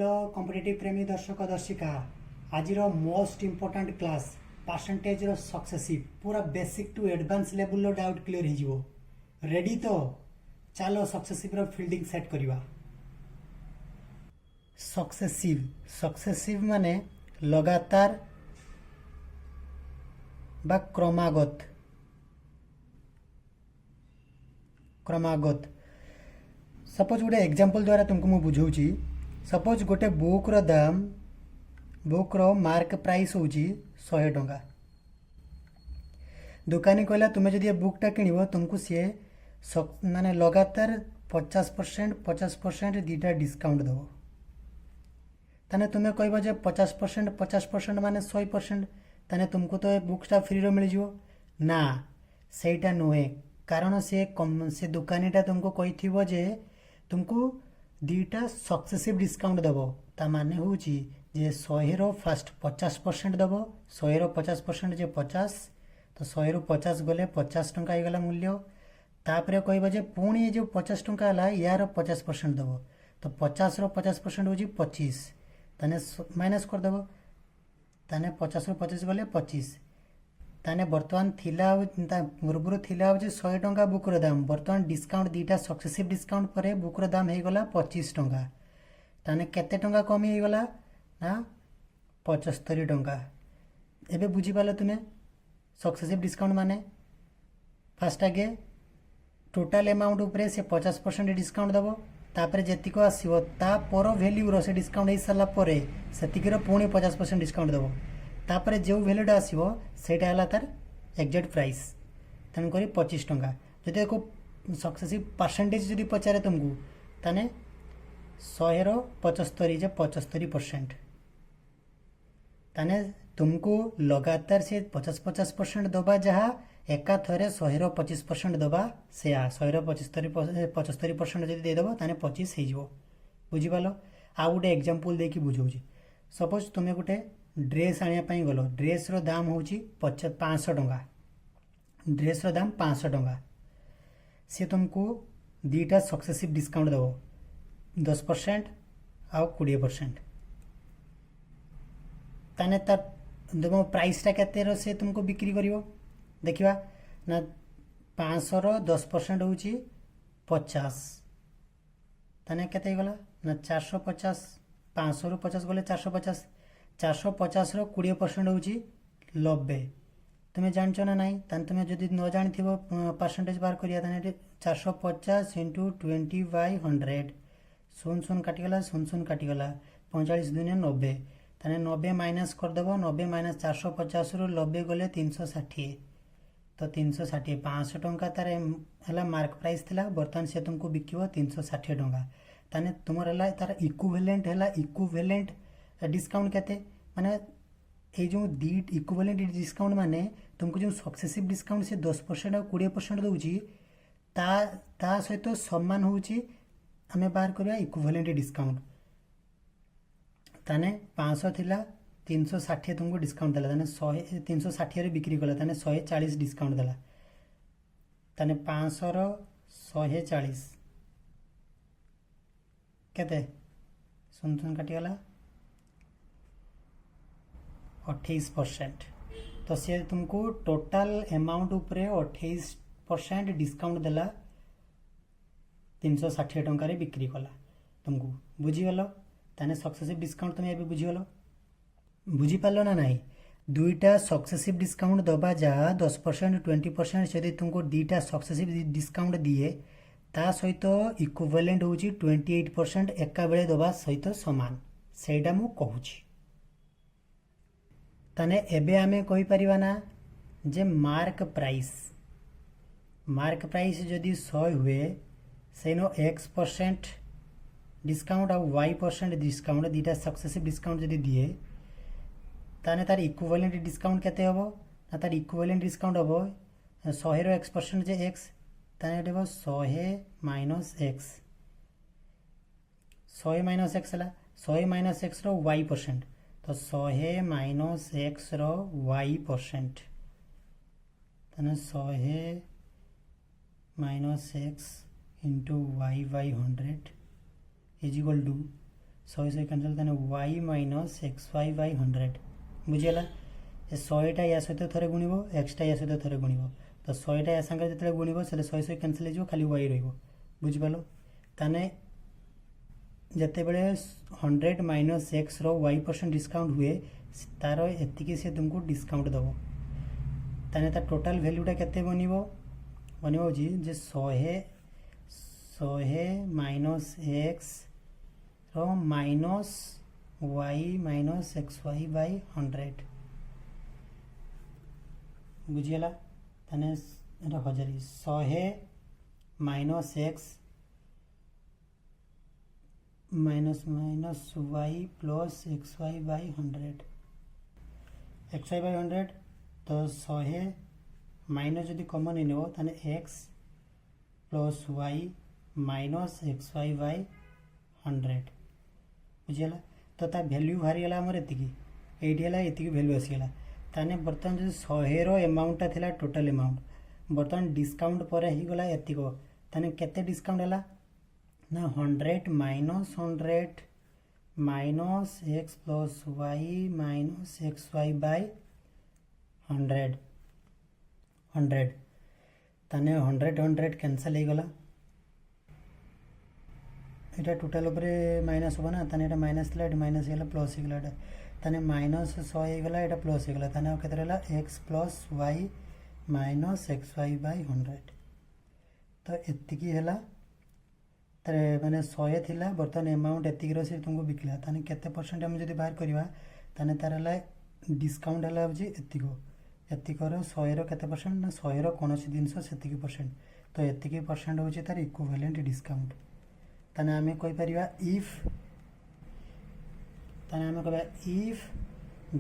Hello competitive प्रेमी दर्शक दर्शिका आज most important class percentage successive पूरा basic to advance level doubt clear हो रेडी तो चलो सक्सेसिव फील्डिंग सेट करवा। सक्सेसिव सक्सेसिव माने लगातार बा क्रमागत क्रमागत सपोज गोटे एग्जांपल द्वारा तुमको मु बुझाऊँगी। सपोज गोटे बुक्र दाम बुक्र मार्क प्राइस हूँ 100 टंका। दुकानी कहला तुम्हें जब ये बुकटा किणव तुमको सी माने लगातार 50% दीटा डिस्काउंट दब ताने तुम्हें कह जे 50% माने 100% ताने तुमको तो बुकटा फ्री रो मिल ना सेटा नुहे कारण से दुकानीटा तुमको कही जे तुमको दीटा सक्सेसिव डिस्काउंट दब ता माने हूँ जे 100 रो फास्ट 50% दब 100 रो 50% जे 50 तो 100 रो 50 गले 50 टंका होगला मूल्य तापर कह जे पुणी जो 50 टंका है यार 50% दब तो 50 रो 50% हूँ 25 ताने माइनस करदेव ताने 50 रो 25 गले 25 ताने बर्तमान थिला पूर्व थिला 100 टंका बुक्र दाम बर्तमान डिस्काउंट दीटा सक्सेसिव डिस्काउंट पर बुक्र दाम होगला 25 टंका ताने केते टंका कम होगला ना 75 टंका। एबे बुझीपाल तुम्हें सक्सेसिव डिस्काउंट माने फास्ट आगे टोटाल अमाउंट उपरे से 50% डिस्काउंट दब तापर जेतिक आसो तापर भैल्यू से डिस्काउंट हो सारा पर सेतिकर पुणी 50% डिस्काउंट दब तापर जो भैल्यूटा आसो सेटा तार एक्जाक्ट प्राइस तेणुक 25 टंका। जदि एक सक्सेसिव परसेंटेज जदि पचारे तुमको ताने 100 रो 75 75% ताने तुमको लगातार से 50% दबा जहाँ एका थरे 100 रो 25% दबा से 100 रो 75% जदि देदेव ताने 25 हो बुझीपाल। आउ गोटे एग्जांपल देकी बुझाऊँ। सपोज तुम्हें गोटे ड्रेस आने गल ड्रेस रो दाम हूँ 500 टंका ड्रेस रो दाम 500 टंका सी तुमको दीटा सक्सेसिव डिस्काउंट दब 10% आउ 20% ताने तार तुम प्राइसटा केते से तुमको बिक्री करिवो देखिवा ना 500 रो 10% हूँ 50 ताने केते गला ना 450 500 रो 50 गले 450 450 रो 20% हूँ 90 तुम्हें जानच ना नाई ताने तुम्हें जदि न जानी परसेंटेज बार करिया ताने 450 इंटू 20/100 शून काटिगला शून काटिगला 45 दुनिया 90 ताने 90 माइनस करदेव 90 माइनस 450 रू 90 गले 360 तो 360 500 टंका तार है मार्क प्राइस थिला बर्तमान से तुमको बिकिव 360 टंका ताने तुम तार इक्विवेलेंट है इक्विवेलेंट डिस्काउंट केते माने ये जो दीट इक्विवेलेंट डिस्काउंट माने तुमको जो सक्सेसिव डिस्काउंट से 10% और 20% दूची ता सहित सम्मान हूँ आम बाहर करवा इक्विवेलेंट डिस्काउंट ताने 500 थिला 360 तुमको डिस्काउंट देला ताने 100 360 रे बिक्री कला ताने 140 डिस्काउंट देला ताने 500 रो 140 केते सुन काटिगला 28% तो सी तुमको टोटाल अमाउंट उपरे 28% डिस्काउंट देला 360 टंकार बिक्री कला तुमको बुझीगल ताने सक्सेसिव डिस्काउंट तुम ये बुझीगल बुझीपाल ना नाई दुईटा सक्सेसिव डिस्काउंट दबा जहाँ 10% 20% जदि तुमको दीटा सक्सेसिव डिस्काउंट दिए ता सहित इक्विवेलेंट हूँ 28% एका बेले दबा सहित समान सेटा मु कहूँ ताने एबे आमे कहि परिबा ना जे मार्क प्राइस जदि 100 हुए सेनो x% डिस्काउंट और y% डिस्काउंट दीटा सक्सेसिव डिस्काउंट जदि दिए ताने तार इक्विवेलेंट डिस्काउंट केते हबो ना तार इक्विवेलेंट डिस्काउंट हबो 100 रो x% जे x ताने देबो 100 माइनस x 100 माइनस x हला 100 माइनस x रो y% तो 100 माइनस x रो y% ताने 100 minus x into y/100 is equal to 100 cancel ताने y माइनस xy बाय 100 बुझीगला 100टा या सहित थरे गुणिबो xटा या सहित थरे गुणिबो तो 100टा या संगे जतले गुणिबो से 100 कैनसल हो खाली y रहइबो बुझि पालो ताने जते बेले 100 माइनस x रो y% डिस्काउंट हुए तार एतिकी से तुमको डिस्काउंट दबो ताने ता टोटल वैल्यूटा केते बनिबो जी जे 100 माइनस x रो minus y minus xy by 100 बुझीगला ताने एटा हजारी 100 minus x minus minus y plus xy by 100 xy by 100 तो 100 माइनस जदि कॉमन नहीं नेबो ताने x plus y minus xy by 100 बुझीगला तो ता वैल्यू बाहरी गला हमर एतिकी एठी हला एतिकी वैल्यू आसीगला ताने बर्तन जो 100 रो अमाउंट थिला टोटल अमाउंट बर्तन डिस्काउंट पर ही गला एतिको ताने केते डिस्काउंट हला ना 100 minus x plus y minus xy by 100 ताने 100 कैंसल हो गला एटा टोटल ऊपर माइनस होगा ना ताने एटा माइनस थिला एटा माइनस गला प्लस हो गला ताने माइनस 100 हो गला एटा प्लस हो गला ताने केते रहला x plus y minus xy by 100 तो एतिकी हला तारे माने 100 थिला बर्तन अमाउंट एतिकी रो से तुमको बिकला ताने केते परसेंट हम जदी बाहर करबा ताने तार हला डिस्काउंट हला जे एतिको रो 100 रो केते परसेंट ना 100 रो कोनोसी दिनसो सेतिकी परसेंट तो एतिकी परसेंट होची तार इक्विवेलेंट डिस्काउंट ताने हमें कोइ परिबा इफ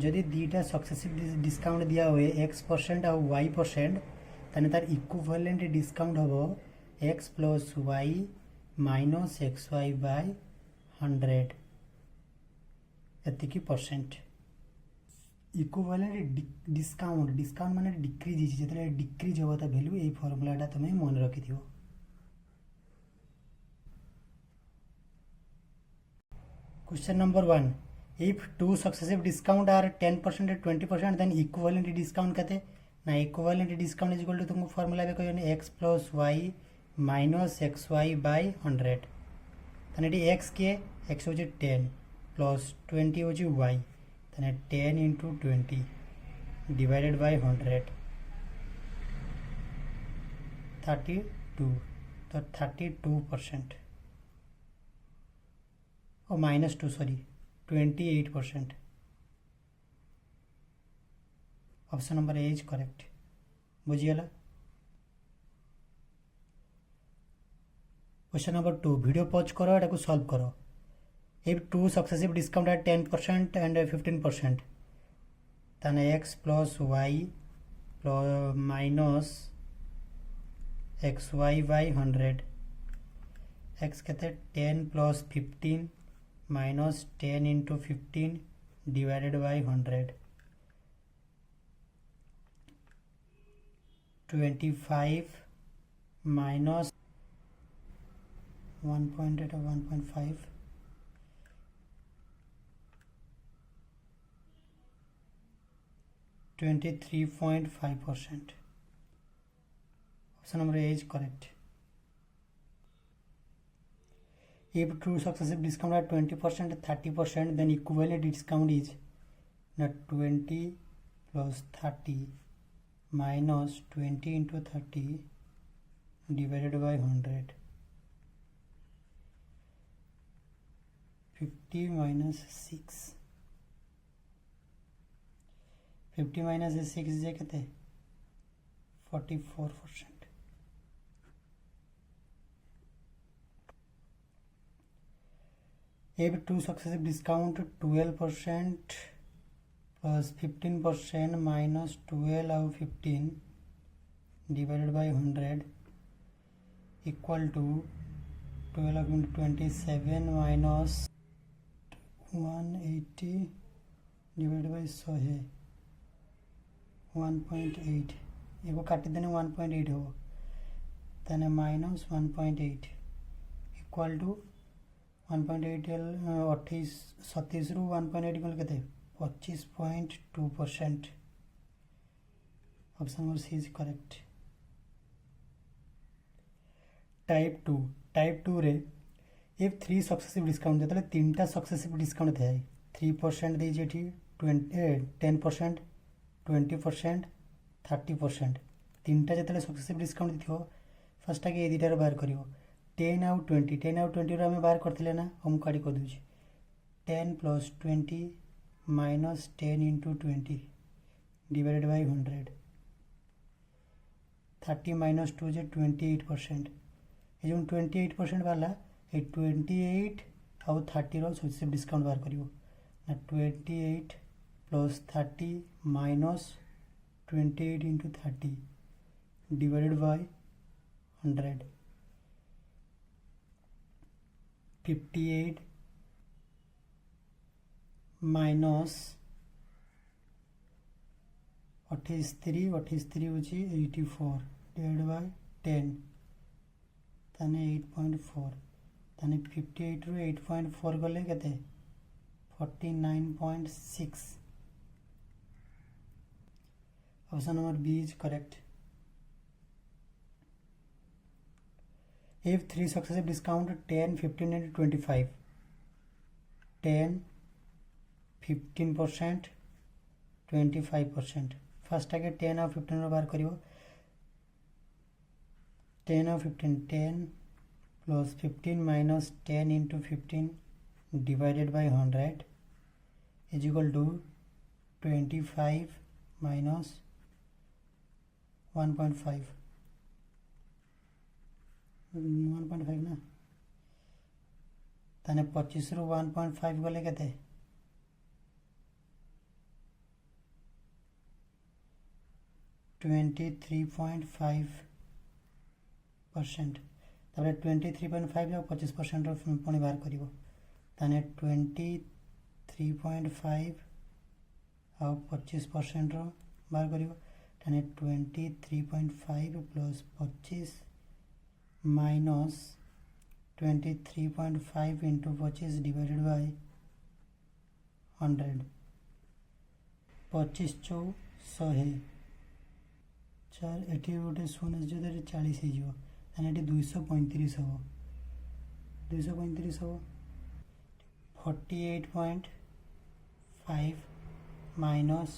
जदि दीटा सक्सेसिव डिस्काउंट दिया हुए x% और y% ताने तार इक्विवेलेंट डिस्काउंट हबो x plus y minus xy by 100 एतिकी परसेंट इक्विवेलेंट डिस्काउंट माने डिक्रीज जेतले डिक्रीज होता वैल्यू ए फार्मूलाटा तमे मन रखि दियो question number 1 if two successive discount are 10% and 20% then equivalent discount कहते ना equivalent discount is equal to तुमको फार्मूला में कोई x plus y minus xy by 100 तने x के x हो 10 प्लस 20 हो y तने 10 into 20 डिवाइडेड बाय 100 32 तो 32% और minus 2 sorry 28%. Option number A is correct बुझीगला क्वेश्चन नंबर 2 वीडियो पॉज करो एटा को सॉल्व करो if two successive discount at 10% and 15% ताने x plus y minus xy by 100 x कहते 10 plus 15 minus 10 into 15 divided by 100 25 minus 1.8 और 1.5 23.5%. Option number A is correct. If true successive discount at 20% 30%, then equivalent discount is not 20 plus 30 minus 20 into 30 divided by 100. 50 minus 6. 50 minus 6 is कहते 44%. If two successive discount 12% plus 15% minus 12 और 15 divided by 100 equal to 12 into 27 minus 180 divided by 100 1.8 एगो काटी देने 1.8 हो तने minus 1.8 equal to 1.8 28 27 रु 1.8 गल केते 25.2%। Option number C is correct. Type 2 रे इफ 3 सक्सेसिव डिस्काउंट जेतले 3टा सक्सेसिव डिस्काउंट थाए 3% दे जेठी 10% 20% 30% 3टा जेतले सक्सेसिव डिस्काउंट थियो फर्स्ट टाके ए दिटार बाहर करिवो 10 आउ 20 10 आउ 20 रो हमें बाहर करथिले ना हम काडी कर दूची 10 plus 20 minus 10 into 20 divided by 100 30 minus 2 जे 28%। ये जो 28% वाला ये 28 आउ 30 रो सक्सेसिव डिस्काउंट बाहर करिवो ना 28 plus 30 minus 28 into 30 divided by 100 58 minus 83 होची 84 डिवाइडेड बाय 10 ताने 8.4 ताने 58 रु 8.4 गले केते 49.6। Option number B is correct. If 3 successive discount 10, 15 and 25 10, 15%, 25% first आगे 10 और 15 बार करियो 10 और 15 10 plus 15 minus 10 into 15 divided by 100 is equal to 25 minus 1.5 ना ताने 25 रु 1.5 गले केते 23.5% तापर 23.5 और 25% रो पुणी बाहर करिवो ताने 23.5 और 25% रो बाहर करिवो ताने 23.5 plus 25 minus 23.5 into 25 divided by 100 25 चौ 100 चार एटी गोटे शून्य जो 40 हो 235 हम 235 हम 48.5 माइनस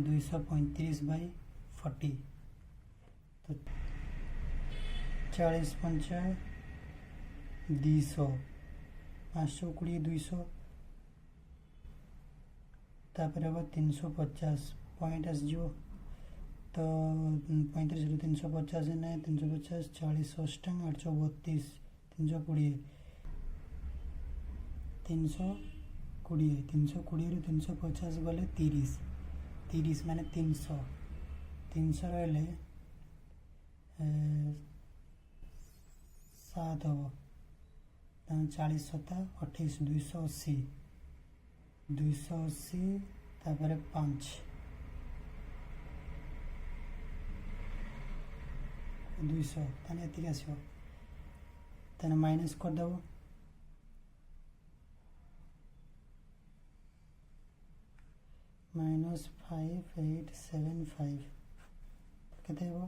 235 बाय 40 तो 40 पंचा 200 520 200 तापर हम 350 पॉइंट आसो तो 35 रु 350 ना 350 40 अष्टांग 832 320 320 रु 350 गले 30 माने 300 रहे 7 हम 40 7 28 280 तापर 5 200 ताने एतिक आसो ताने माइनस कर दबो -5875 केते हो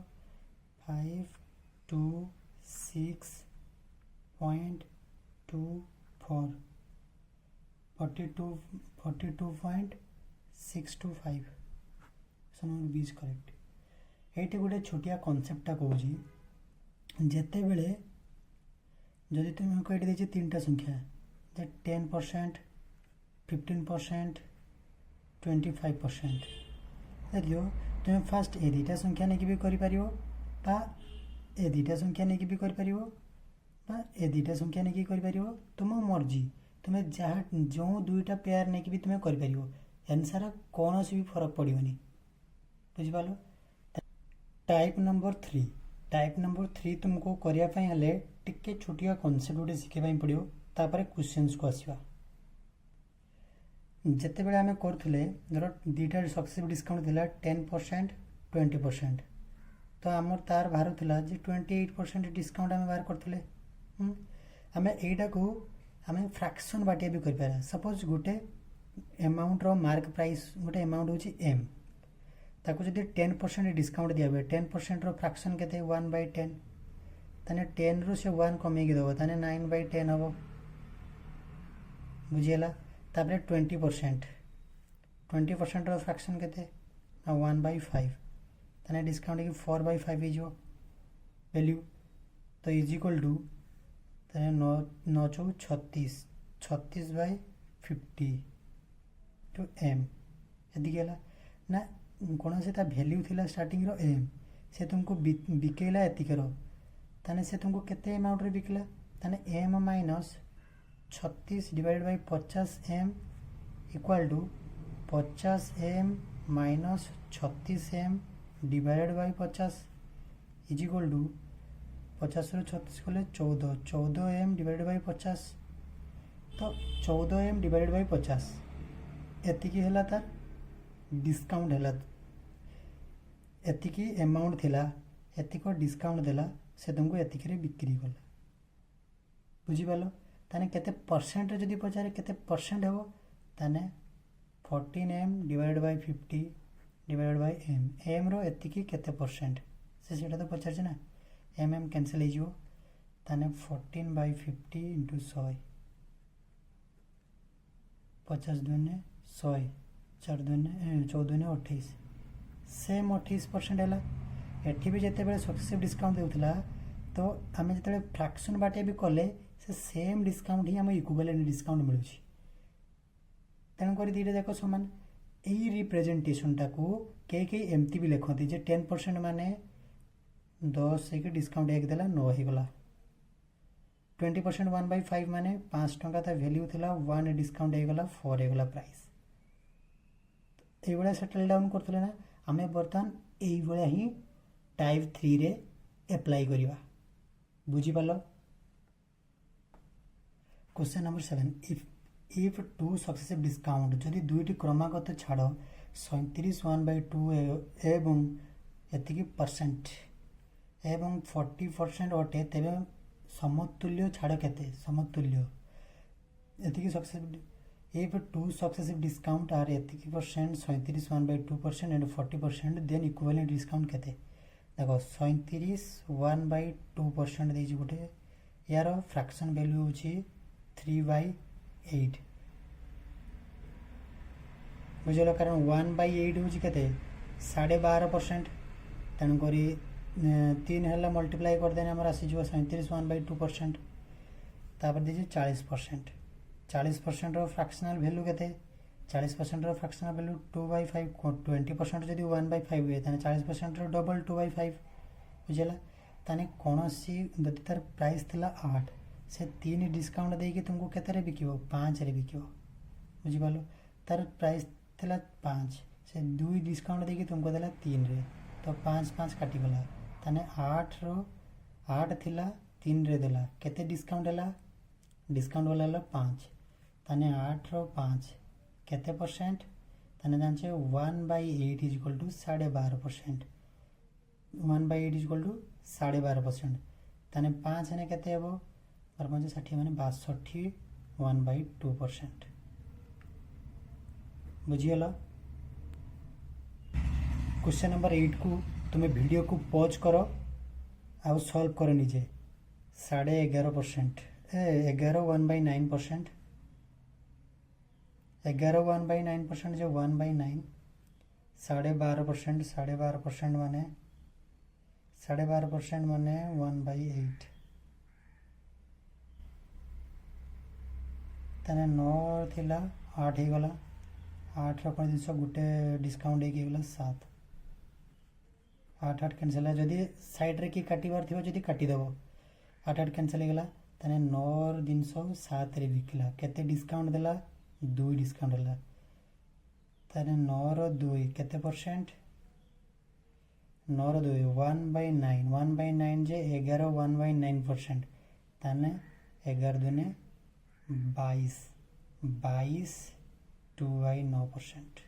526.24 42.625 सनम बीज करेक्ट। ये गोटे छोटिया कनसेप्टा कहूँ जिते बड़े जदि तुम को ये 3टा संख्या 10% 15% 25% देखियो तुम फास्ट ए 2टा संख्या नहीं भी कर ए 2टा संख्या नहीं भी कर ए 2टा संख्या नहीं कर तुम मर्जी तुम्हें जहाँ जो 2टा पेयर नहीं भी तुम्हें कर आंसर कौन सी भी फरक पड़ोनी बुझिपाल। टाइप नंबर 3 तुमको करने टिके छोटिया कनसेप्ट गोटे शिखाई पड़ो तापर क्वेश्चंस को आसवा जिते बड़े आम करुले धर 2टा सक्सेसिव डिस्काउंट थिला 10% 20% तो आम तार बाहर थिला जे 28% डिस्काउंट आम बाहर करते आम यटा को आम फ्रैक्शन बाटे भी कर सपोज गोटे अमाउंट रो मार्क प्राइस गोटे अमाउंट हूँ एम ताको जदि 10% डिस्काउंट दिया हुए 10% रो फ्रैक्शन केते 1/10 ताने 10 रु से 1 कमेकी देबो ताने 9/10 हबो बुझियला तापरे 20% रो फ्रैक्शन केते 1/5 ताने डिस्काउंट की 4/5 ही जो वैल्यू तो इज इक्वल टू ताने 9 चौ 36/50 टू एम यदि गेला ना कौन से वैल्यू थिला स्टार्टिंग रो एम से तुमको बिकेला एतिकर ताने से तुमको केते अमाउंट रे बिकला ताने m minus 36 divided by 50 m equal to 50 m minus 36 m divided by 50 is equal to 50 रु 36 कले 14 एम डिवाइडेड बाय 50 तो 14 एम डिवाइडेड बाय 50 एतिकी हैला तार डिस्काउंट हैला एतिकी अमाउंट थिला एतिको डिस्काउंट देला से तुमको एतिकी रे बिक्री कला बुझी पालो ताने केते परसेंट रे जदी पचारे केते परसेंट हेबो ताने 14 M divided by 50 divided by M M रो एतिकी केते परसेंट से सेटा तो पचार छै ना एम एम कैंसिल हो जिवो ताने 14/50 इंटू 100 50 दुने 100 4 दुने 14 28 सेम 28% है एटी भी जिते बड़े सक्सेसिव डिस्काउंट देउथला तो आम जिते फ्रैक्शन बाटे भी कले से सेम डिस्काउंट ही आम इक्विवेलेंट डिस्काउंट मिलूँ तेणुक दीटा जाक सामान यही रिप्रेजेंटेशन टाकू कई एमती भी लिखती जे 10% माने 10 एक डिस्काउंट 1 देला 9 हो गला 20% 1/5 माने 5 टंका ता वैल्यू थिला 1 डिस्काउंट हो गला 4 हो गला प्राइस ये सेटल डाउन करथले ना आम बर्तमान ये ही टाइप 3 रे एप्लाई करवा बुझीपाल question number 7 if two successive discount जदि दुईटी क्रमागत छाड़ 37 1/2 एवं एतिकी परसेंट एवं 40% अटे तेरे समतुल्य छाड़ केते समतुल्य एतिकी successive if two successive discount are 80% 37 1/2% and 40% then equivalent discount केते देखो 37 1/2% देजी गोटे यार फ्रैक्शन वैल्यू होची 3/8 बुझलो कारण 1/8 होची केते 12.5% तेणु करी 3 हेला मल्टीप्लाई कर देने हमर आसी जो 37 1/2% तापर देजी 40% 40% रो फ्रैक्शनल वैल्यू केते 40% रो फ्रैक्शनल वैल्यू 2/5 20% जदि 1/5 हुए ताने 40% रो डबल 2/5 बुझला ताने कोनोसी जदि तार प्राइस थिला 8 से 3 डिस्काउंट देकी तुमको केते रे बिकिबो 5 रे बिकिबो बुझि पालो तार प्राइस थिला 5 से 2 डिस्काउंट देकी तुमको देला 3 रे तो 5 5 काटी गला ताने 8 रो 8 थिला 3 रे देला केते डिस्काउंट हैला डिस्काउंट वाला 5 ताने 8 रो 5 केते परसेंट ताने जानछे 1/8 is equal to 12.5% 1/8 is equal to 12.5% ताने 5 ने केते हेबो 5 60 माने 62 1/2% बुझियला क्वेश्चन नंबर 8 को तुम्हें वीडियो को पॉज करो आउ सॉल्व करो निजे 11.5% 11 1/9% 11 1/9% जो 1/9 12.5% माने 12.5% माने 1/8 ताने 9 थिला 8 ही गला 8 रो कोन दिसो गुटे डिस्काउंट हे गेला 7 8 8 कैंसिल जदि साइड रे की काटिबार थिबो जदि काटी देबो 8 8 कैंसिल हे गेला ताने 9 जिनसो 7 रे बिकला केते डिस्काउंट देला 2 डिस्काउंट हैला ताने 9 रो 2 केते परसेंट 9 रो 2 1/9 जे 11 1/9% ताने 11 दुने 22 2/9%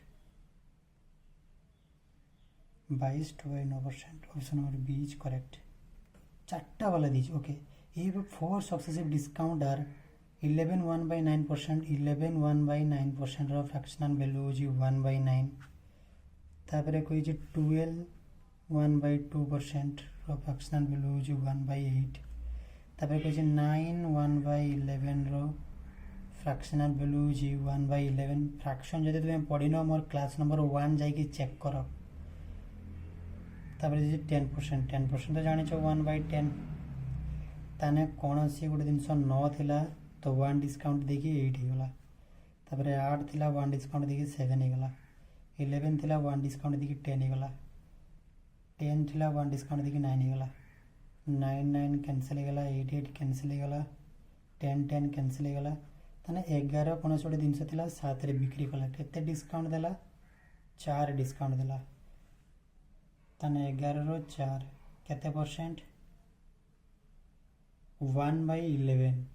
22 2/9% option number B is correct चारटा वाला दीजिए okay if 4 successive discount are 11 1/9%, 11 1/9% रो फ्रैक्शनल वैल्यू होची 1/9। तापरे कोई जे 12 1/2% रो फ्रैक्शनल वैल्यू होची 1/8। तापरे कोई जे 9 1/11 रो फ्रैक्शनल वैल्यू होची 1/11। फ्रैक्शन जदि तुम पढ़िनो मोर क्लास नंबर 1 जाइए चेक कर। तापरे जे 10%, 10% तो जानिछ 1/10। ताने कौन सी गोटे जिनस 9 थिला तो 1 डिस्काउंट देखिए 8 होगला। तापरे 8 थिला 1 डिस्काउंट देखिए 7 होगला। 11 थिला 1 डिस्काउंट देखिए 10 होगला। 10 थिला 1 डिस्काउंट देखिए 9 होगला। 9 9 कैंसिल होगला। 8 8 कैंसिल होगला। 10 10 कैंसिल होगला। ताने 11 कौन सी गोटे जिनस थिला 7 रे बिक्री कला। केते डिस्काउंट देला? 4 डिस्काउंट देला। ताने 11 रो 4 केते परसेंट? 1/11।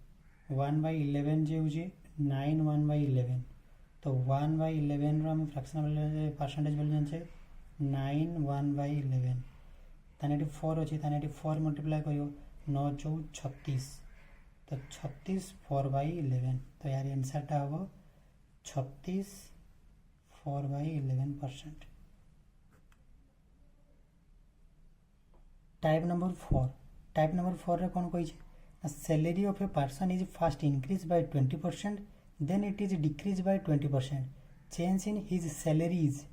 1/11 जे होची 9 1/11। तो 1/11 रो हम फ्रैक्शनल परसेंटेज वैल्यू जानछे 9 1/11। ताने 4 अछि, ताने 4 मल्टीप्लाई करियो 9 4 36। तो 36 4/11। तो यार आंसर टा हो 36 4/11%। Type number 4। टाइप नंबर 4 रे कौन कही? Salary of a person is first increase by 20%, then it is decrease by 20%। Change in his salaries.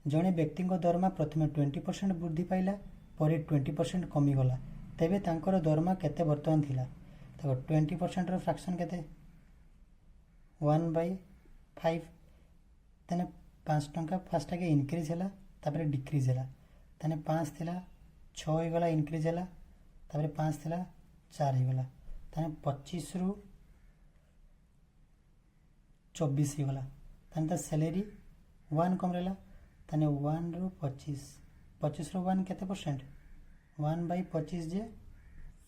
जड़े व्यक्ति दरमा प्रथम 20% वृद्धि पाइला पर 20% कमीगला, तेबे तांकर दरमा केते बर्तमान थिला? देखो 20% रो फ्रैक्शन केते? 1/5। तने 5 टंका फास्ट के इनक्रीज हैला, तापरे डिक्रीज हैला। तने 5 थिला 6 होगला इनक्रीज हैला, तापरे 5 थिला 4 होगला। ताने 25 रु 24 होगला। ताने ता सैलरी 1 कम रहला। ताने 1 रु 25, 25 रु 1 केते परसेंट? 1/25 जे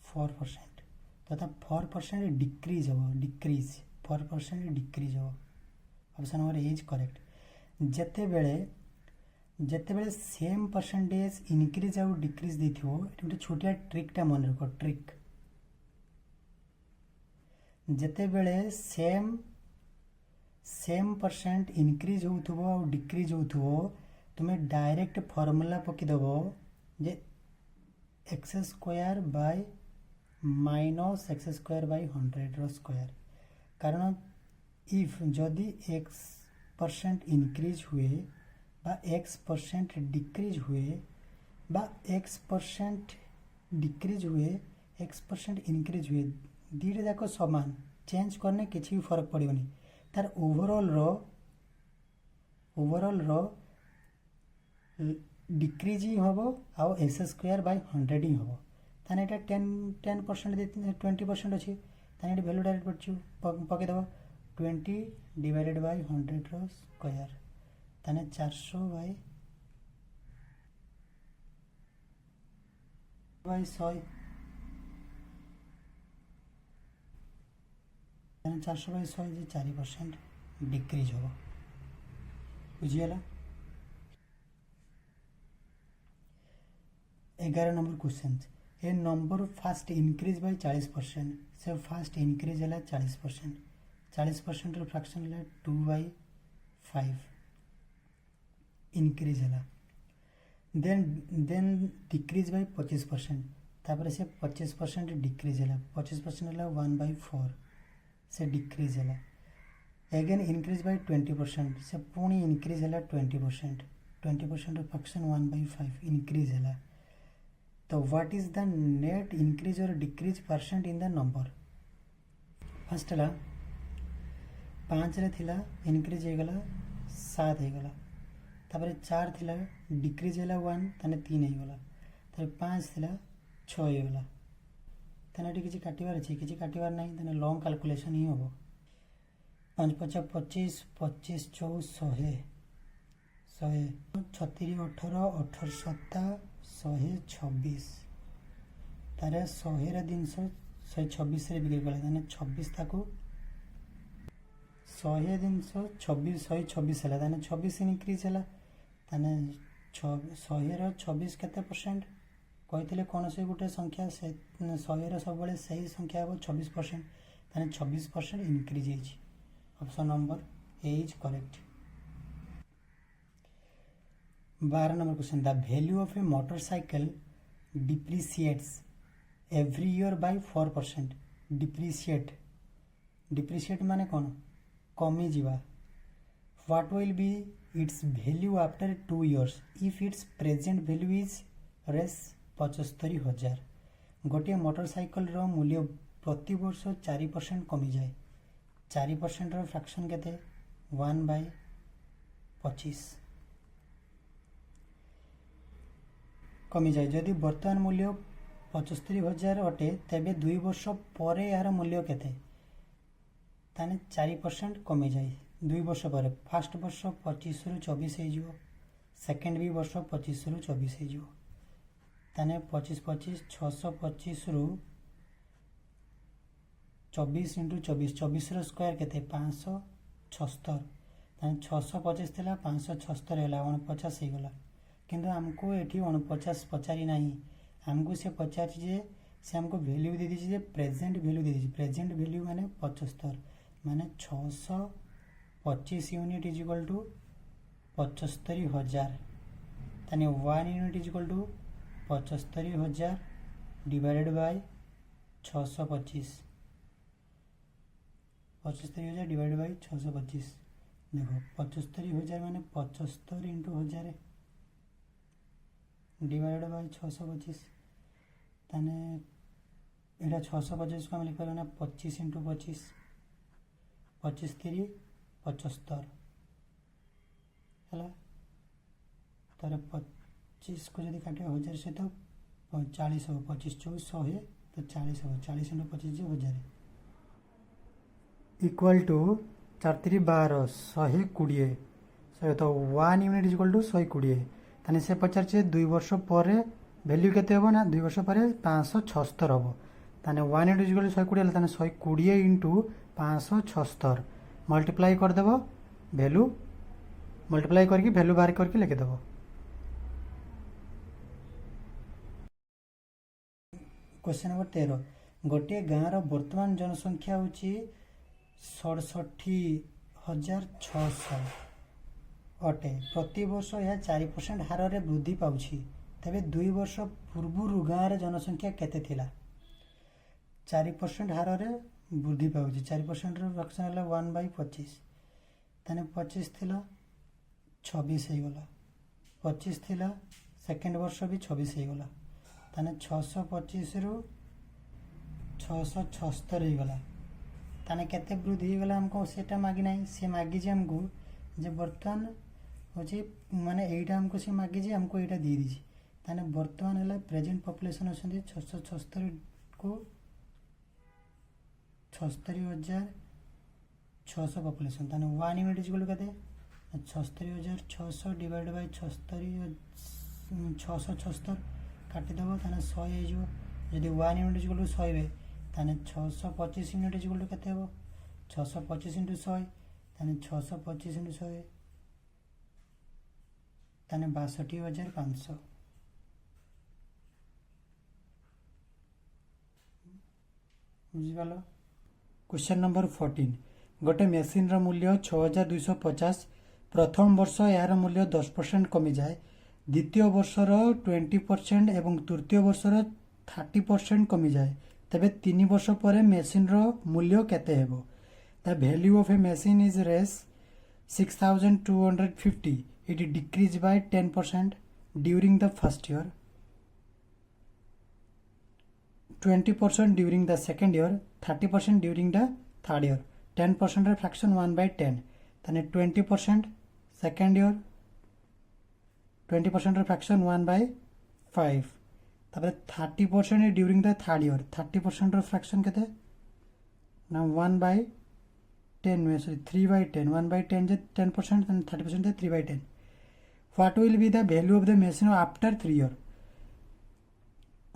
4%। तो ता 4% डिक्रीज हो, डिक्रीज 4% डिक्रीज हो। Option number is correct. जेतेबेले सेम परसेंटेज इनक्रीज आउ डिक्रीज देथियो, गोटे छोटिया ट्रिकटा मन रख। ट्रिक जेतेबेले सेम परसेंट इनक्रीज होउथबो आउ डिक्रीज होउथबो, तुम्हें डायरेक्ट फॉर्मूला पकिदेबो जे X square by minus X square by 100 रो स्क्वायर। कारण इफ जदि x% इनक्रीज हुए बा x% डिक्रीज हुए बा x% डिक्रीज हुए x% इनक्रीज हुए, दीटा जाक समान, चेंज करने किसी भी फर्क पड़ोनी। तार ओवरऑल रो डिक्रीज ही हम आउ एक्स स्क्वायर बाय 100 ही हम। ताने एटा 10% 20% अच्छी, ताने एटा वैल्यू डायरेक्ट पकईदेव 20 डिवाइडेड बाय 100 रो स्क्वायर। ताने 400 बाय 100। 400 बाय 100 जे 4% डिक्रीज हो। बुझीगला? 11 नंबर क्वेश्चन। ए नंबर फास्ट इनक्रीज बाय 40%। से फास्ट इनक्रीज है 40%। 40% रो फ्रैक्शन है 2/5 इनक्रीज है। Then decrease by 25%। तापर से 25% डिक्रीज है। 25% है 1/4 से डिक्रीज है। अगेन इनक्रीज बाय 20% से पुणी इनक्रीज है 20%। 20% फ्रैक्शन 1/5 इनक्रीज है। तो what is the net increase और decrease percent in the number? First है 5 रे थिला इनक्रीज होगला 7 होगला। तापर 4 थिला डिक्रीज है 1 ताने 3 होगला। तापर 5 थिला 6 होगला। ताने एटी किछि काटिबार अछि, किछि काटिबार नाही, ताने लॉन्ग कैलकुलेशन ही होबो। 5 5 25 25 4 100 100 36 18 18 7 126। तारे 100 रे 126 रे बिक्री कला, ताने 26 ताको 100 26 126 है, ताने 26 इनक्रीज है। ताने 100 रे 26 केते परसेंट कही कौन से गोटे संख्या से 100 रे सब सही संख्या हम 26%। ताने 26% इनक्रीज होइछि। Option number A is correct. 12 नंबर क्वेश्चन, the value of a motorcycle depreciates every year by 4%। Depreciate माने कौन? कमी जीवा। What will be its value after 2 years if its present value is रेस 75,000। गोटे मोटरसाइकिल मूल्य प्रति वर्ष 4% कमी जाए। 4% फ्रैक्शन केते? 1/25 कमी जाए। जदि वर्तमान मूल्य 75,000 अटे तेबे 2 वर्ष पर यार मूल्य केते? ताने 4% कमी जाए 2 वर्ष पर। फास्ट वर्ष 25 रु 24 हो, सेकेंड भी वर्ष 25 रु 24 हो। ताने 25 25 625 रु 24 × 24 24 रो स्क्वायर केते? 576। ताने 625 थिला 576 होला 49 हो गला। किंतु हमको एठी 49 पचारि नाही, हमको से पचारि जे से हमको वैल्यू दे दीजिए जे प्रेजेंट वैल्यू दे दीजिए। प्रेजेंट वैल्यू माने 75 माने 625 यूनिट इज इक्वल टू 75,000। ताने 1 unit is equal to 75,000 divided by 625। 75,000 divided by 625। देखो 75,000 माने 75 इंटू 1000 डिवाइडेड बाय 625। ताने एटा 625 को हम लिख पारे ना 25 इंटू 25 25 3 75 है। तार 25 को जब काटे 1000 से तो 40 हो। 25 24 100 तो 40 हो। 40 इंटू 25 जो 1000 इक्वल टू 4 3 12 120 तो 1 यूनिट इज इक्वल टू 120। ताने से पचार 2 वर्ष पर वैल्यू केते हो ना 2 वर्ष पर 576 हम। ताने 1 यूनिट इज इक्वल टू 120 ताने 120 इंटू 576 मल्टीप्लाई करदेव वैल्यू मल्टीप्लाई करके वैल्यू बाहर करके लिखिदेव। क्वेश्चन नंबर 13, गोटे गाँव वर्तमान जनसंख्या हूँ 67,600 अटे। प्रति वर्ष यह 4% हार रे वृद्धि पाउछि। तेबे 2 वर्ष पूर्व गाँव जनसंख्या केते थिला? 4% हार रे वृद्धि पाउछि। 4% फ्रैक्शन है 1/25। ताने 25 थिला 26 हो गला। 25 थिला सेकेंड वर्ष भी 26 हो गला। ताने 625 रु 676 हो गला। ताने केते वृद्धि हो गला हमको सेटा मागी नहीं। से मागी जे हमको जे वर्तमान होची माने एटा हमको से मागी जे हमको एटा दे दीजी। ताने वर्तमान हला प्रेजेंट पॉपुलेशन होछन 676 को 76,600 पॉपुलेशन। ताने 1 यूनिट इज इक्वल टू केते? 76,600 डिवाइड बाय 676 काटी देबो ताने 100 हे जो। यदि 1 यूनिट इज इक्वल टू 100 हे ताने 625 यूनिट इज इक्वल टू केते हो? 625 × 100 ताने 625 × 100 ताने 62,500। बुझिपालो। क्वेश्चन नंबर 14, गोटे मेसीन रो मूल्य 6,250। प्रथम वर्ष यार मूल्य 10% कमी जाए। द्वितीय वर्षर 20% एवं तृतीय वर्षर 30% कमी जाए। तबे 3 वर्ष पर मेसीन रो मूल्य केते हेबो? The value of a machine is रेस 6,250 it decreased by 10% during the first year, 20% during the second year, 30% during the third year, 10% fraction 1/10 ताने 20% second year, 20% fraction 1/5 तापर 30% during the third year, 30% fraction केते ना 1/10 में sorry 3/10 1/10 J 10% 30% J 3/10। What will be the value of the machine after 3 year?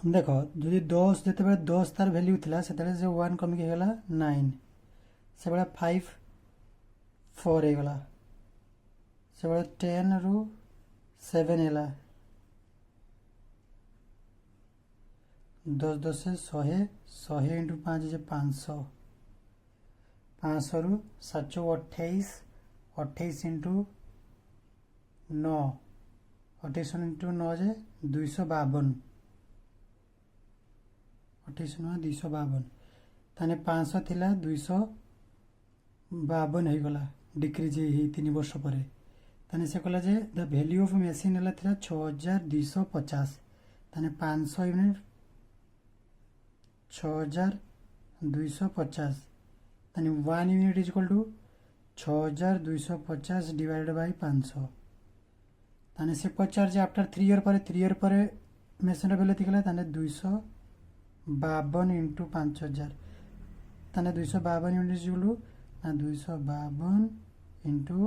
देखो जदि 10 जिते बेले 10 तार वैल्यू थिला सेतेले जे 1 कमी के गला 9 से बेले 5 4 हे गला से बेले 10 रु 7 हेला 10 10 से 100 100 × 5 जे 500 500 रु 728 28 इंटू 9 28 इंटू 9 जे 252 28 9 252 ताने 500 थिला 252 हो गला डिक्रीज ही 3 वर्ष पर ताने से कहला जे द वैल्यू ऑफ मशीन हला थिला 6250 ताने 500 यूनिट 6250 ताने 1 unit is equal to 6250 divided by 500 ताने से पचार जे आफ्टर 3 ईयर पर मशीन वैल्यू थिला ताने 252 इंटू 5000 ताने 252 unit is equal to 252 into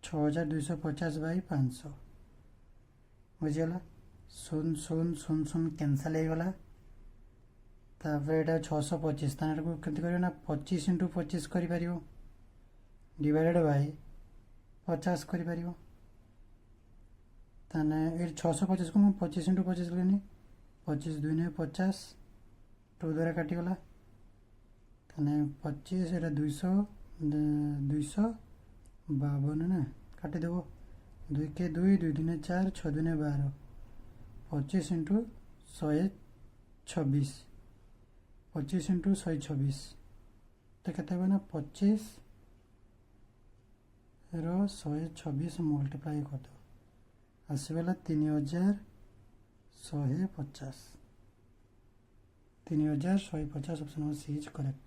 6250 by 500 बुझीगला 0 0 0 0 कैंसल हो गला तापर एटा 625 ताने को केमती करियो ना 25 इंटू 25 करि परियो डिवाइडेड बाय 50 करि परियो ताने ए 625 को 25 इंटू 25 लेनी 25 2 ने 50 2 द्वारा काटी गला ताने 25 एटा 200 252 ना काटी देबो 2 के 2 2 2 ने 4 6 2 ने 12 25 इंटू 126 25 इंटू 126 तो कहते हैं ना 25 रो 126 मल्टीप्लाई कर दो आसगला 3150 3150 option number C is correct.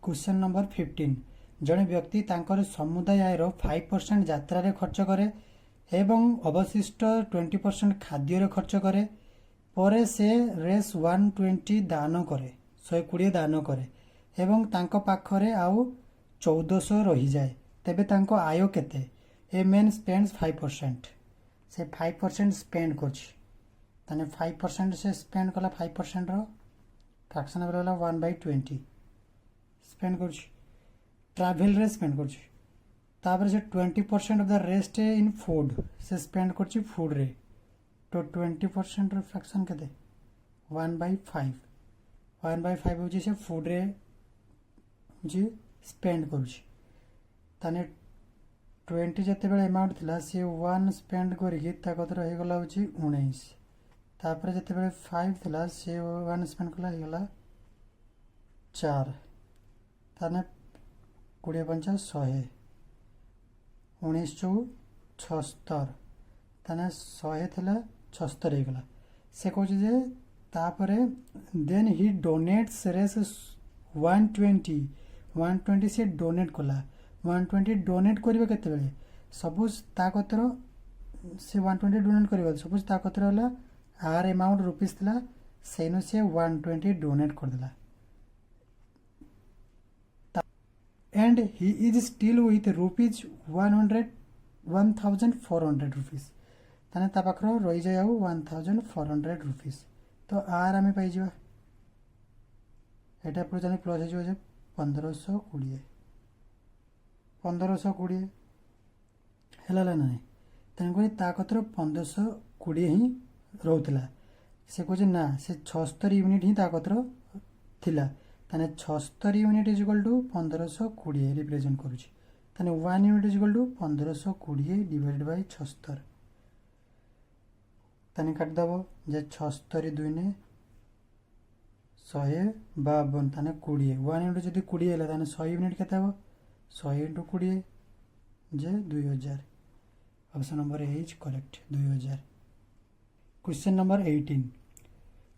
Question number 15 जड़े व्यक्ति तांकर समुदाय आयर 5% यात्रा रे खर्च करे एवं अवशिष्ट 20% खाद्य रे खर्च करे परे से रेस 120 दान करे 120 दान करे एवं तांको पाखरे आउ 1400 रही जाए तेबे तांको आय केते ए मैन स्पेंड्स 5% से 5% स्पेंड करछि ताने 5% से स्पेंड कला 5% रो फ्रैक्शन वाला 1/20 स्पेंड करछि ट्रैवल रे स्पेंड करछि तापर से 20% of the rest in food से स्पेंड करछि फूड रे तो 20% रो फ्रैक्शन केते 1/5 1/5 होछि से फूड रे जी स्पेंड करछि ताने 20 जते बेले अमाउंट थिला से 1 स्पेंड करिकि ताकतर हे गला होछि 19 तापर जते बेले 5 थिला से 1 स्पेंड कला हे गला 4 ताने 20 50 100 19 चौ 76 ताने 100 थिला 76 हे गला से कहछि जे तापरे देन ही डोनेट्स रेस 120 से डोनेट कला 120 डोनेट करिवे केते बेले सपोज ताकतर से 120 डोनेट करिवे सपोज ताकतर होला आर अमाउंट रुपीस थिला सेनो से 120 डोनेट कर दिला and he is still with rupees 1400 rupees ताने ता पाखरो रही जाय 1400 रुपीस तो आर आमे पाई जिवा एटा पर जाने प्लस हो जे 1520 हेला ना तेणुक ताकतर 1520 ही रोला से कहे ना से 76 यूनिट ही ताकतर थिला ताने 76 unit is equal to 1520 represent करुछि ताने 1 unit is equal to 1520 divided by 76 ताने काट दबो जे 76 2 ने 152 ताने 20 1 यूनिट जदी 20 हैला ताने 100 यूनिट केते हबो 100 into 20 J 2000 option number A is correct 2000। Question number 18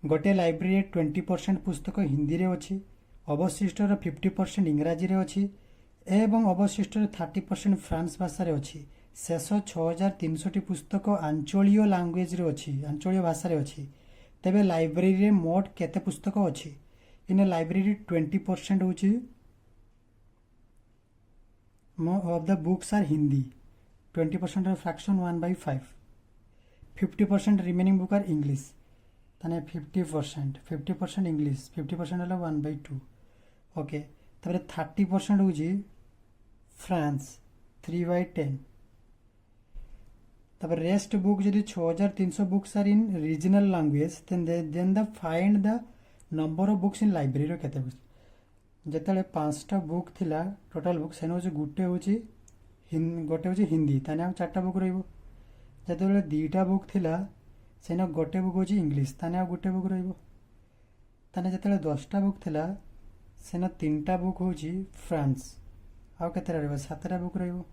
गोटे लाइब्रेरी 20% पुस्तक हिंदी रे अछि अवशिष्ट 50% इंग्राजी रे अछि एवं अवशिष्ट 30% फ्रांस भाषा रे अछि शेष 6300 पुस्तक आंचलिक लैंग्वेज रे अछि आंचलिक भाषा रे अछि तेबे लाइब्रेरी रे मोट केते पुस्तक अछि इन लाइब्रेरी 20% होछि of the books are Hindi 20% of fraction 1/5 50% remaining book are English ताने 50% English 50% हला 1/2 ओके तारे 30% होजी फ्रांस 3/10 तापर रेस्ट बुक जदि 6300 books are in regional language then the find the number of books in library केते जिते 5टा book थिला total book से गोटे हूँ गोटे हूँ हिंदी ताने आ 4टा बुक रहिबो जिते 2टा बुक थिला सेन गोटे बुक हूँ इंग्लिश ताने आ गोटे बुक रहिबो ताने जिते 10टा बुक थिला सेन 3टा बुक हूँ फ्रांस आउ केते रहिबो 7टा बुक रहिबो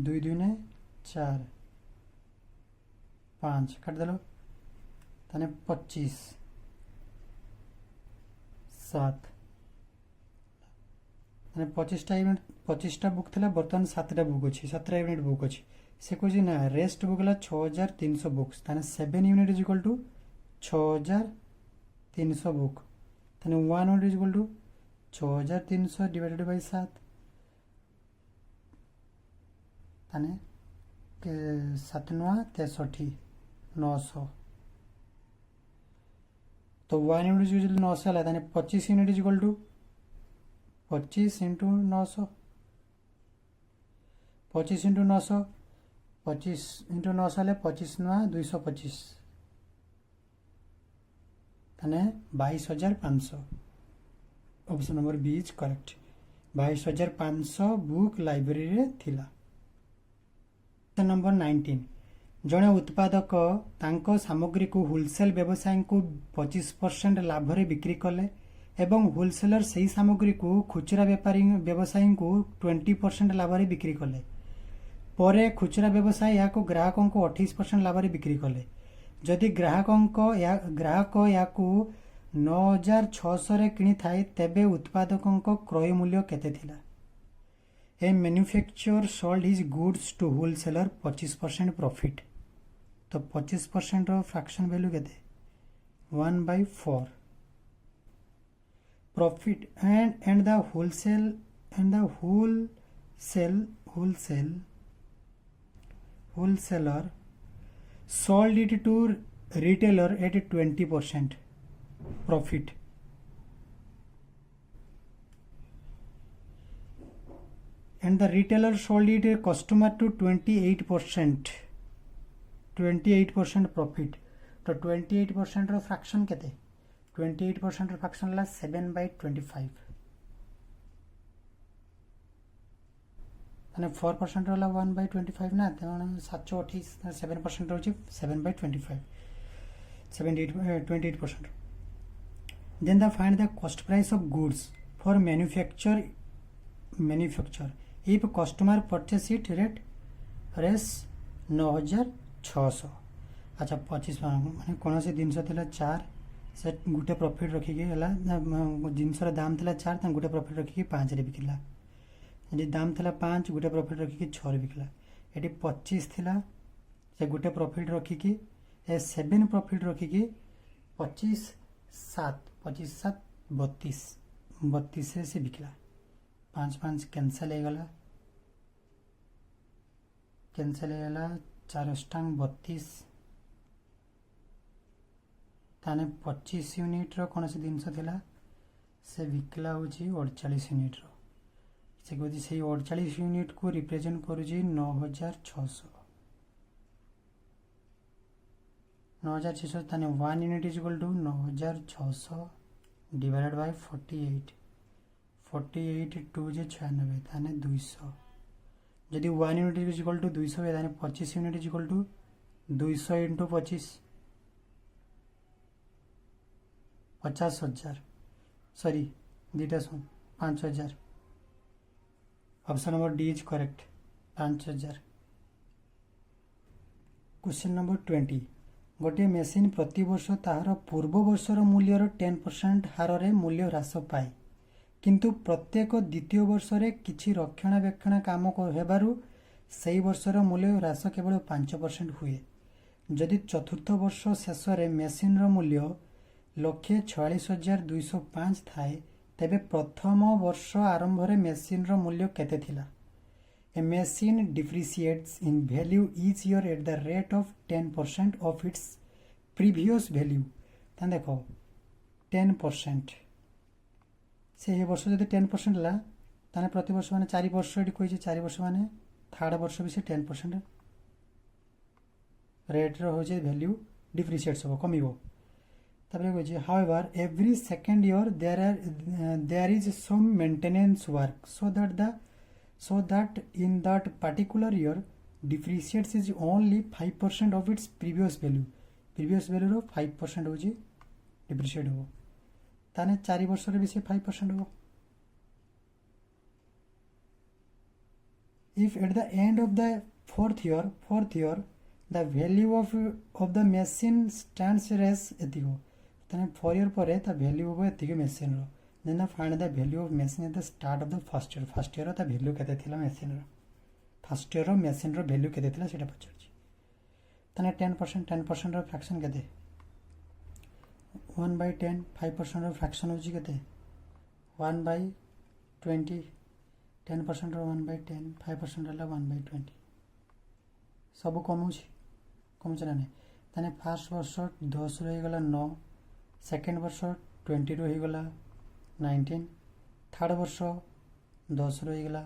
2 2 ने 4 5 काटिदेल ताने 25 7 मैंने 25टा बुक थी बर्तमान 7टा बुक अच्छी 7टा यूनिट बुक अच्छी से कहे ना रेस्ट बुक है 6300 बुक्स ताने 7 unit is equal to 6300 book ताने 1 unit is equal to 6300 divided by 7 ताने 7 9 63 900 तो 1 यूनिट इज 900 है ताने 25 unit is equal to 25 into 900 25 into 900 25 into 900 है 25 9 225 ताने 22,500 option number B is correct 22,500 book library रे थिला। नंबर 19 जड़े उत्पादक तांको सामग्री को होलसेल व्यवसायी को 25% लाभ रे बिक्री कले एवं होलसेलर से ही सामग्री को खुचरा व्यापारी व्यवसायी को 20% लाभ रे बिक्री कले परे खुचरा व्यवसायी या को ग्राहकों को 28% लाभ रे बिक्री कले जदि ग्राहक या को 9,600 रे किनी थाए तेबे उत्पादकों को क्रय मूल्य केते थिला। A manufacture sold his goods to wholesaler 25% profit तो 25% रो फ्रैक्शन वैल्यू केते 1/4 profit and the wholesaler sold it to retailer at 20% profit and the retailer sold it a customer to 28% profit तो 28% रो फ्रैक्शन केते 28% फ्रैक्शन ला 7/25 माने 4% वाला 1/25 ना तो 728 7% होची 7/25 28%। then the find the cost price of goods for manufacture if customer purchase it rate रेस 9,600 अच्छा 25 माने कौन से जिनस थिला 4 से गोटे प्रॉफिट रखिकी जिनसर दाम थिला 4 गोटे प्रॉफिट रखिकी 5 रे बिकला ये दाम थिला 5 गोटे प्रॉफिट रखिकी 6 रे बिकला ये 25 थिला से गोटे प्रॉफिट रखिकी 7 प्रॉफिट रखिकी 25 7 32 से बिकला 5 कैंसल हो गला 4 स्टांग 32 ताने 25 यूनिट रो कौन से जिनस थिला से बिकला होची 48 यूनिट रो से कहती से 48 यूनिट को रिप्रेजेंट करूची 9,600 ताने 1 unit is equal to 9,600 divided by 48 2 जे 96 ताने 200 जदि 1 यूनिट इज इक्वल टू 200 है ताने 25 unit is equal to 200 into 25 50,000 sorry दीटा सुन 5,000 option number D is correct 5,000। Question number 20 गोटे मेसीन प्रति वर्ष ताहार पूर्व वर्षर मूल्यर 10% हार रे मूल्य ह्रास पाए किंतु प्रत्येक द्वितीय वर्ष रे किछि रक्षणाबेक्षण काम हेबारु सेही वर्षर मूल्य ह्रास केवल 5% हुए जदि चतुर्थ वर्ष शेष रे मेसीन रो मूल्य 1,46,205 थाए तेबे प्रथम वर्ष आरंभ रे मेसीन रो मूल्य केते थिला। A machine depreciates in value each year at the rate of 10% of its previous value तान देखो 10% से ये वर्ष जदि 10% ला ताने प्रति वर्ष माने 4 वर्ष एटी कोइ 4 वर्ष माने थर्ड वर्ष भी से 10% रेट रो हो जे वैल्यू डिप्रिशिएट्स हो कमिबो तापर कहछि however every second year there is some maintenance work so that in that particular year depreciates is only 5% of its previous value रो 5% होछि डिप्रिशिएट हो ताने 4 वर्ष रे भी से 5% हो if at the end of the fourth year the value of the machine stands as एतिको ताने 4 year परे ता वैल्यू हो एतिको मशीन रो then find the value of machine at the start of the first year ता value केते थिला machine row first year रो machine रो value केते थिला सेटा पछरछि ताने 10% रो फ्रैक्शन केते 1/10 5% रो फ्रैक्शन होछि केते 1/20 10% रो 1/10 5% होला 1/20 सब कम ना ताने फर्स्ट वर्ष 10 रो गला 9 सेकंड वर्ष 20 रो ही गला 19 थर्ड वर्ष 10 रो ही गला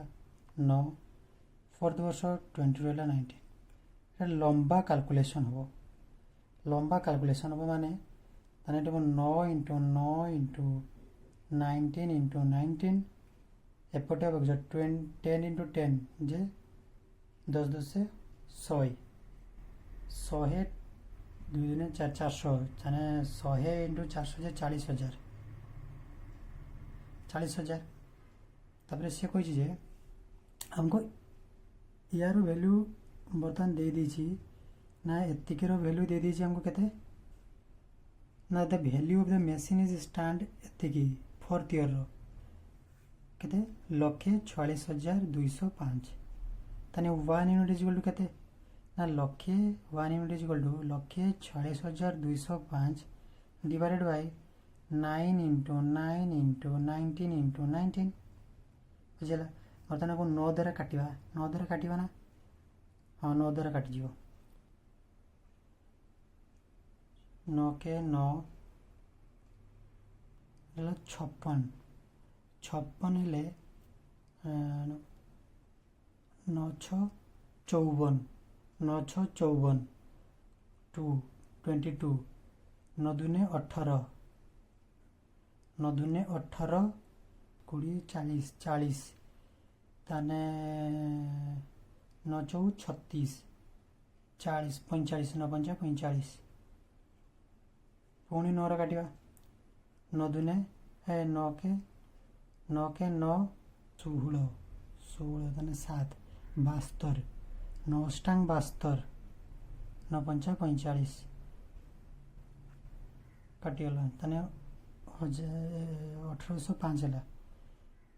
9 फोर्थ वर्ष 20 रो होला 19 लंबा कैलकुलेशन हम माने ताने 9 into 9 into 19 into 19 एपटे अब 10 into 10 जे 10 से 100 2 दिन 400 ताने 100 into 400 जे 40,000 तापर से कहि जे हमको यार वैल्यू बर्तमान दे दीची ना एतिके रो वैल्यू दे दीची हमको केते ना the value of the machine is stand एतिकी फोर्थ ईयर रो केते 1,46,205 तने 1 यूनिट इज इक्वल टू केते ना 1 unit is equal to 1,46,205 divided by 9 into 9 into 19 into 19 बुझला बर्तमान को 9 द्वारा काटिबा ना हाँ 9 द्वारा काटि जीवो 9 के 9 हेला 56 हेले 9 6 54 9 6 54 2 22 9 दूने 18 9 दूने 18 20 40 ताने 9 4 36 40 45 9 5 45 पुणी 9 रा काटिबा 9 दूने 9 के 9 16 ताने 7 72 9 स्टांग 72 9 5 45 काटिगला ताने 1805 है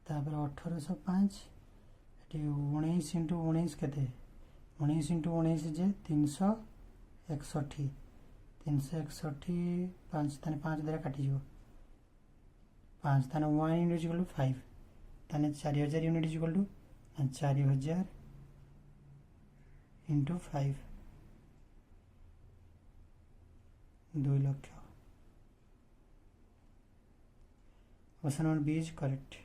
तापर 1805 19 into 19 केते 19 into 19 जे 361 5 ताने 5 द्वारा काटि जो 5 ताने 1 यूनिट इक्वल टू 5 ताने 4000 unit equal to 4000 into 5 2 lakh option number B is correct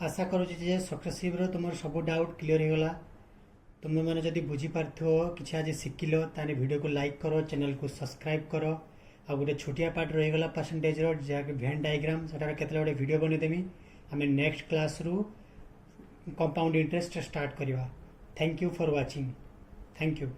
आशा करूँ जे सक्सेसिव रो तुम सब डाउट क्लियर हो गला तुम्हें मैंने जदि बुझी पार्थो किसी आज शिखिल ताने वीडियो को लाइक करो चैनल को सब्सक्राइब करो आ गोटे छोटिया पार्ट रहीगला परसेंटेज रो जहाँकि भेन डायग्राम सेटार केतला गोटे वीडियो बनईदेमी आम नेक्स्ट क्लास रु कंपाउंड इंटरेस्ट स्टार्ट करवा thank you for watching thank you.